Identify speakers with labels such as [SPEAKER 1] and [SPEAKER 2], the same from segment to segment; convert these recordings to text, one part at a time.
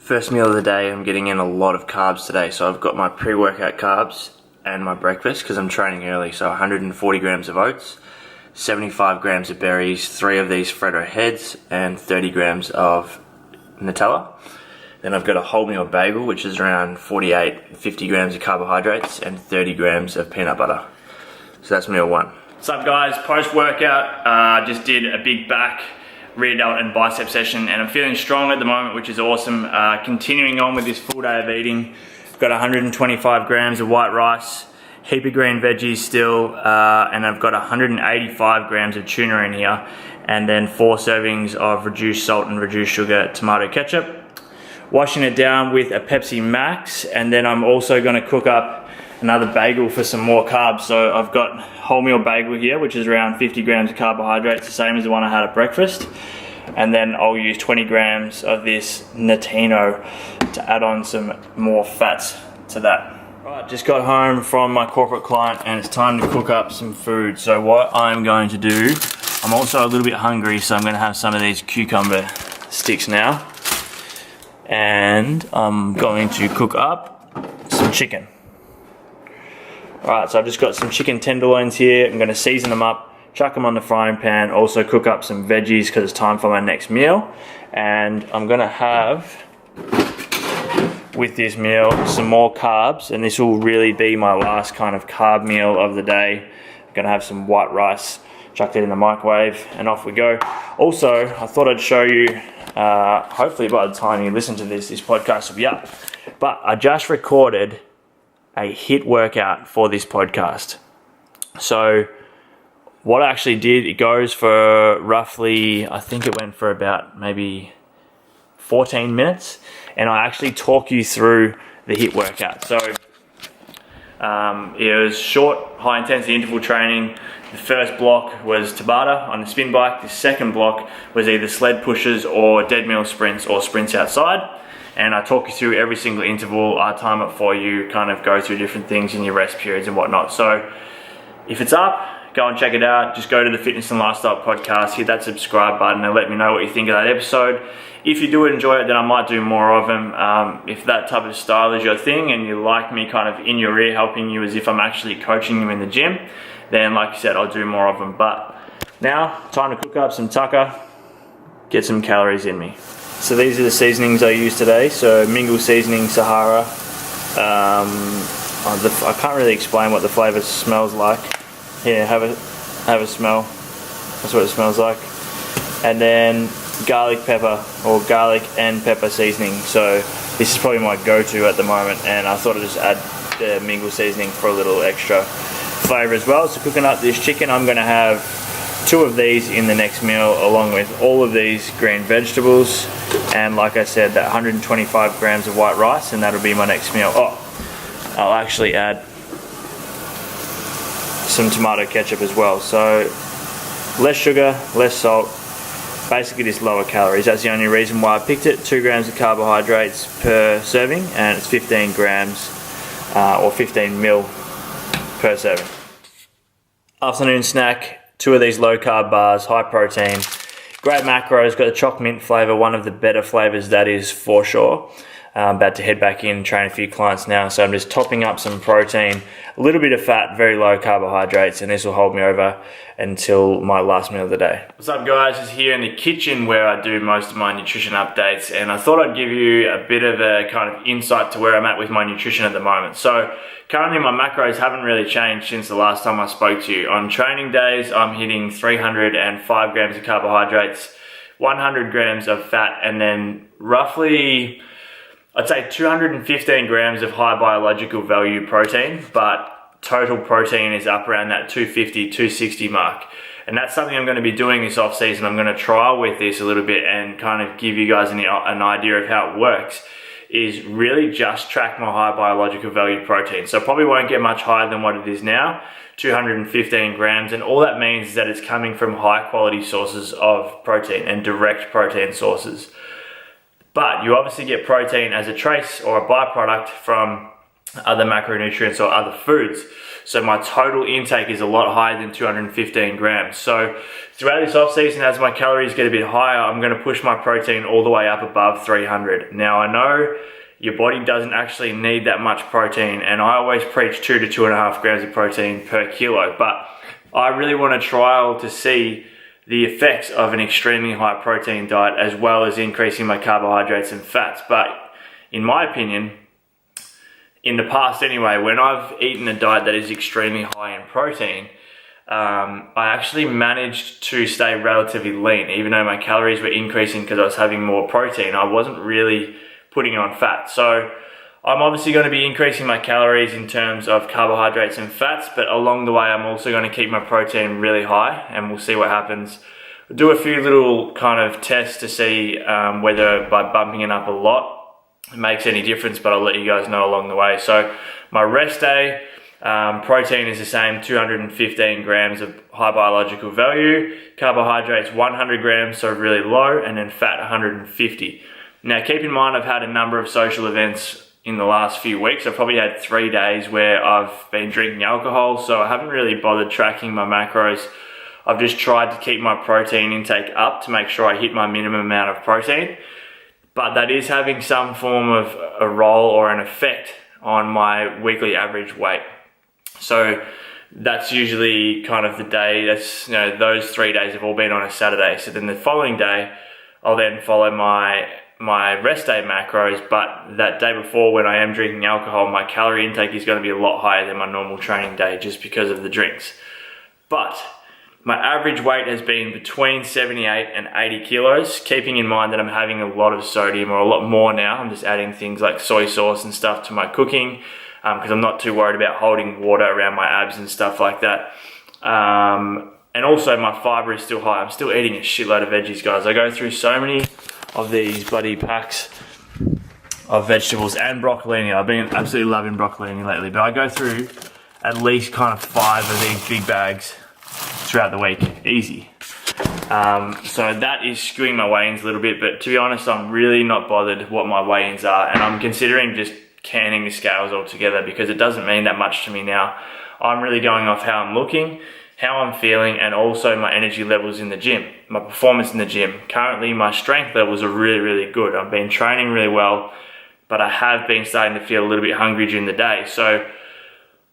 [SPEAKER 1] First meal of the day, I'm getting in a lot of carbs today. So I've got my pre-workout carbs and my breakfast because I'm training early. So 140 grams of oats, 75 grams of berries, 3 of these Freddo heads, and 30 grams of Nutella. Then I've got a wholemeal bagel, which is around 50 grams of carbohydrates and 30 grams of peanut butter. So that's meal 1. What's up guys, post-workout, just did a big back, rear delt and bicep session, and I'm feeling strong at the moment, which is awesome. Continuing on with this full day of eating, I've got 125 grams of white rice, heap of green veggies still, and I've got 185 grams of tuna in here, and then 4 servings of reduced salt and reduced sugar tomato ketchup. Washing it down with a Pepsi Max, and then I'm also going to cook up another bagel for some more carbs. So I've got wholemeal bagel here, which is around 50 grams of carbohydrates, the same as the one I had at breakfast. And then I'll use 20 grams of this Nutino to add on some more fats to that. Right, just got home from my corporate client and it's time to cook up some food. So what I'm going to do, I'm also a little bit hungry, so I'm going to have some of these cucumber sticks now. And I'm going to cook up some chicken. Alright, so I've just got some chicken tenderloins here. I'm going to season them up, chuck them on the frying pan, also cook up some veggies because it's time for my next meal. And I'm going to have, with this meal, some more carbs, and this will really be my last kind of carb meal of the day. I'm going to have some white rice, chuck it in the microwave, and off we go. Also, I thought I'd show you, hopefully by the time you listen to this podcast will be up. But I just recorded a HIIT workout for this podcast. So what I actually did, it goes for roughly, I think it went for about maybe 14 minutes. And I actually talk you through the HIIT workout. So it was short, high intensity interval training. The first block was Tabata on the spin bike. The second block was either sled pushes or deadmill sprints or sprints outside. And I talk you through every single interval, I time it for you, kind of go through different things in your rest periods and whatnot. So if it's up, go and check it out. Just go to the Fitness and Lifestyle podcast, hit that subscribe button and let me know what you think of that episode. If you do enjoy it, then I might do more of them. If that type of style is your thing and you like me kind of in your ear helping you as if I'm actually coaching you in the gym, then like you said, I'll do more of them. But now, time to cook up some tucker, get some calories in me. So these are the seasonings I use today. So Mingle Seasoning Sahara. I can't really explain what the flavour smells like. Here, have a smell. That's what it smells like. And then garlic pepper or garlic and pepper seasoning. So this is probably my go-to at the moment, and I thought I'd just add the Mingle seasoning for a little extra flavour as well. So cooking up this chicken, I'm going to have 2 of these in the next meal along with all of these green vegetables, and like I said, that 125 grams of white rice, and that'll be my next meal. Oh, I'll actually add some tomato ketchup as well. So less sugar, less salt, basically just lower calories. That's the only reason why I picked it. 2 grams of carbohydrates per serving, and it's 15 grams or 15 mil per serving. Afternoon snack, 2 of these low carb bars, high protein, great macros, got the choc mint flavour, one of the better flavours that is for sure. I'm about to head back in, train a few clients now, so I'm just topping up some protein, a little bit of fat, very low carbohydrates, and this will hold me over until my last meal of the day. What's up guys, it's here in the kitchen where I do most of my nutrition updates, and I thought I'd give you a bit of a kind of insight to where I'm at with my nutrition at the moment. So currently my macros haven't really changed since the last time I spoke to you. On training days, I'm hitting 305 grams of carbohydrates, 100 grams of fat, and then roughly, I'd say 215 grams of high biological value protein, but total protein is up around that 250, 260 mark. And that's something I'm going to be doing this off season. I'm going to trial with this a little bit and kind of give you guys an idea of how it works, is really just track my high biological value protein. So I probably won't get much higher than what it is now, 215 grams. And all that means is that it's coming from high quality sources of protein and direct protein sources. But you obviously get protein as a trace or a byproduct from other macronutrients or other foods. So my total intake is a lot higher than 215 grams. So throughout this off season, as my calories get a bit higher, I'm going to push my protein all the way up above 300. Now I know your body doesn't actually need that much protein, and I always preach 2 to 2.5 grams of protein per kilo, but I really want to trial to see the effects of an extremely high protein diet, as well as increasing my carbohydrates and fats. But in my opinion, in the past anyway, when I've eaten a diet that is extremely high in protein, I actually managed to stay relatively lean. Even though my calories were increasing because I was having more protein, I wasn't really putting on fat. So I'm obviously going to be increasing my calories in terms of carbohydrates and fats, but along the way I'm also going to keep my protein really high, and we'll see what happens. We'll do a few little kind of tests to see whether by bumping it up a lot it makes any difference, but I'll let you guys know along the way. So my rest day, protein is the same, 215 grams of high biological value, carbohydrates 100 grams, so really low, and then fat 150. Now keep in mind, I've had a number of social events in the last few weeks. I've probably had 3 days where I've been drinking alcohol, so I haven't really bothered tracking my macros. I've just tried to keep my protein intake up to make sure I hit my minimum amount of protein. But that is having some form of a role or an effect on my weekly average weight. So that's usually kind of the day, that's, those 3 days have all been on a Saturday. So then the following day, I'll then follow my rest day macros, but that day before, when I am drinking alcohol, my calorie intake is going to be a lot higher than my normal training day just because of the drinks. But my average weight has been between 78 and 80 kilos, keeping in mind that I'm having a lot of sodium, or a lot more now. I'm just adding things like soy sauce and stuff to my cooking because I'm not too worried about holding water around my abs and stuff like that. And also my fiber is still high. I'm still eating a shitload of veggies, guys. I go through so many of these bloody packs of vegetables and broccolini. I've been absolutely loving broccolini lately, but I go through at least kind of 5 of these big bags throughout the week, easy. So that is skewing my weigh-ins a little bit, but to be honest, I'm really not bothered what my weigh-ins are, and I'm considering just canning the scales altogether because it doesn't mean that much to me now. I'm really going off how I'm looking, how I'm feeling, and also my energy levels in the gym, my performance in the gym. Currently, my strength levels are really, really good. I've been training really well, but I have been starting to feel a little bit hungry during the day. So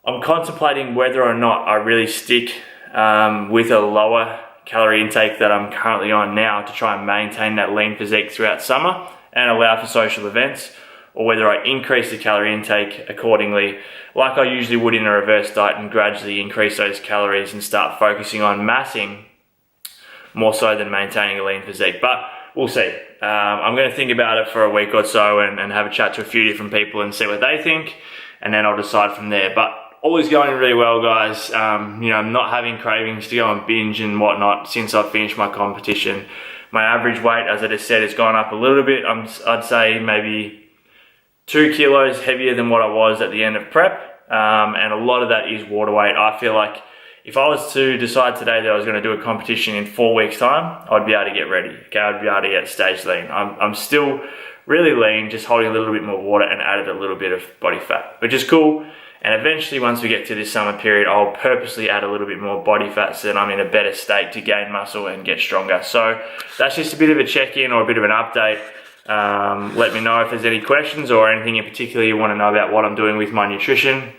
[SPEAKER 1] I'm contemplating whether or not I really stick with a lower calorie intake that I'm currently on now to try and maintain that lean physique throughout summer and allow for social events, or whether I increase the calorie intake accordingly like I usually would in a reverse diet and gradually increase those calories and start focusing on massing more so than maintaining a lean physique. But we'll see. I'm going to think about it for a week or so and have a chat to a few different people and see what they think, and then I'll decide from there. But all is going really well, guys. I'm not having cravings to go and binge and whatnot since I've finished my competition. My average weight, as I just said, has gone up a little bit. I'd say maybe 2 kilos heavier than what I was at the end of prep, and a lot of that is water weight. I feel like if I was to decide today that I was going to do a competition in 4 weeks' time, I'd be able to get ready. Okay, I'd be able to get stage lean. I'm still really lean, just holding a little bit more water and added a little bit of body fat, which is cool. And eventually, once we get to this summer period, I'll purposely add a little bit more body fat so that I'm in a better state to gain muscle and get stronger. So that's just a bit of a check-in or a bit of an update. Let me know if there's any questions or anything in particular you want to know about what I'm doing with my nutrition.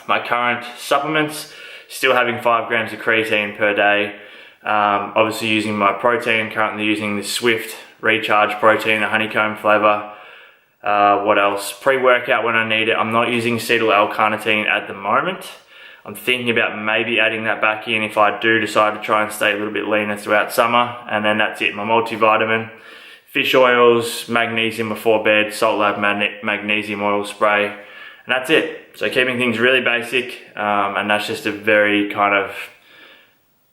[SPEAKER 1] My current supplements, still having 5 grams of creatine per day. Obviously using my protein, currently using the Swift Recharge protein, the honeycomb flavor. What else? Pre-workout when I need it. I'm not using acetyl L-carnitine at the moment. I'm thinking about maybe adding that back in if I do decide to try and stay a little bit leaner throughout summer. And then that's it. My multivitamin, fish oils, magnesium before bed, Salt Lab magnesium oil spray, and that's it. So keeping things really basic, and that's just a very kind of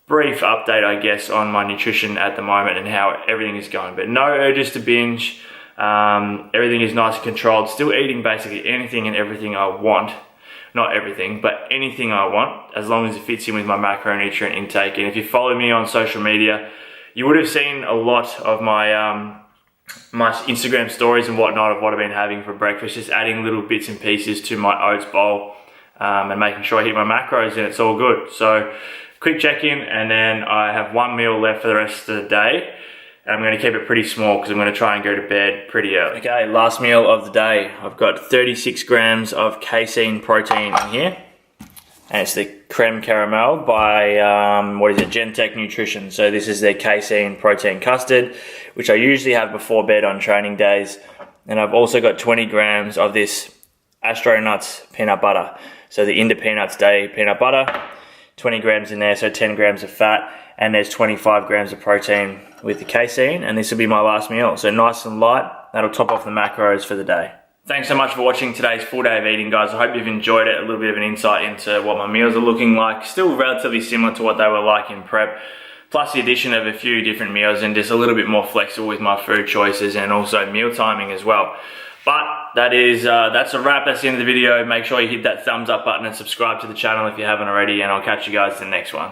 [SPEAKER 1] brief update, I guess, on my nutrition at the moment and how everything is going. But no urges to binge. Everything is nice and controlled. Still eating basically anything and everything I want. Not everything, but anything I want, as long as it fits in with my macronutrient intake. And if you follow me on social media, you would have seen a lot of my my Instagram stories and whatnot of what I've been having for breakfast, just adding little bits and pieces to my oats bowl and making sure I hit my macros and it's all good. So quick check-in, and then I have one meal left for the rest of the day. And I'm going to keep it pretty small because I'm going to try and go to bed pretty early. Okay, last meal of the day. I've got 36 grams of casein protein in here. And it's the creme caramel by, Gentech Nutrition. So this is their casein protein custard, which I usually have before bed on training days. And I've also got 20 grams of this Astronuts peanut butter. So the Inter Peanuts Day peanut butter, 20 grams in there, so 10 grams of fat. And there's 25 grams of protein with the casein, and this will be my last meal. So nice and light, that'll top off the macros for the day. Thanks so much for watching today's full day of eating, guys. I hope you've enjoyed it, a little bit of an insight into what my meals are looking like. Still relatively similar to what they were like in prep, plus the addition of a few different meals and just a little bit more flexible with my food choices and also meal timing as well. But that's a wrap. That's the end of the video. Make sure you hit that thumbs up button and subscribe to the channel if you haven't already, and I'll catch you guys in the next one.